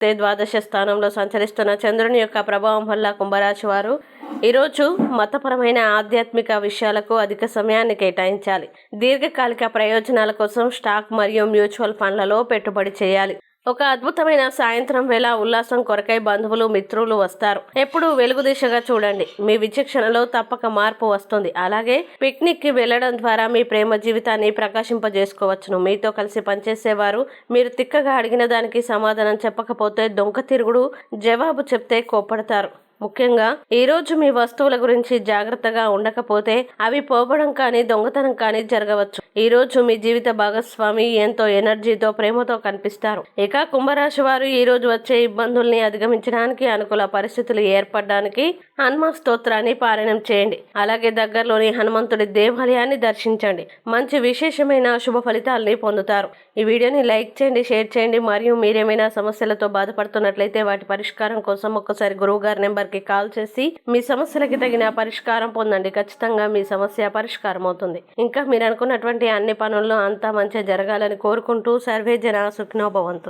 ద్వాదశ స్థానంలో సంచరిస్తున్న చంద్రుని యొక్క ప్రభావం వల్ల కుంభరాశి వారు ఈరోజు మతపరమైన ఆధ్యాత్మిక విషయాలకు అధిక సమయాన్ని కేటాయించాలి. దీర్ఘకాలిక ప్రయోజనాల కోసం స్టాక్ మరియు మ్యూచువల్ ఫండ్లలో పెట్టుబడి చేయాలి. ఒక అద్భుతమైన సాయంత్రం వేళ ఉల్లాసం కొరకై బంధువులు మిత్రులు వస్తారు. ఎప్పుడు వెలుగు దిశగా చూడండి. మీ విచక్షణలో తప్పక మార్పు వస్తుంది. అలాగే పిక్నిక్ కి వెళ్లడం ద్వారా మీ ప్రేమ జీవితాన్ని ప్రకాశింపజేసుకోవచ్చును. మీతో కలిసి పనిచేసేవారు మీరు తిక్కగా అడిగిన దానికి సమాధానం చెప్పకపోతే దొంగ తిరుగుడు జవాబు చెప్తే కోప్పడతారు. ముఖ్యంగా ఈరోజు మీ వస్తువుల గురించి జాగ్రత్తగా ఉండకపోతే అవి పోవడం కానీ దొంగతనం కానీ జరగవచ్చు. ఈరోజు మీ జీవిత భాగస్వామి ఎంతో ఎనర్జీతో ప్రేమతో కనిపిస్తారు. ఇక కుంభరాశి వారు ఈరోజు వచ్చే ఇబ్బందుల్ని అధిగమించడానికి అనుకూల పరిస్థితులు ఏర్పడడానికి హనుమాన్ స్తోత్రాన్ని పారాయణం చేయండి. అలాగే దగ్గరలోని హనుమంతుడి దేవాలయాన్ని దర్శించండి. మంచి విశేషమైన శుభ ఫలితాలని పొందుతారు. ఈ వీడియోని లైక్ చేయండి, షేర్ చేయండి. మరియు మీరేమైనా సమస్యలతో బాధపడుతున్నట్లయితే వాటి పరిష్కారం కోసం ఒక్కసారి గురువు గారి నెంబర్ కాల్ చేసి మీ సమస్యలకి తగిన పరిష్కారం పొందండి. ఖచ్చితంగా మీ సమస్య పరిష్కారం అవుతుంది. ఇంకా మీరు అనుకున్నటువంటి అన్ని పనుల్లో అంతా మంచిగా జరగాలని కోరుకుంటూ సర్వే జన సుఖినో భవంతు.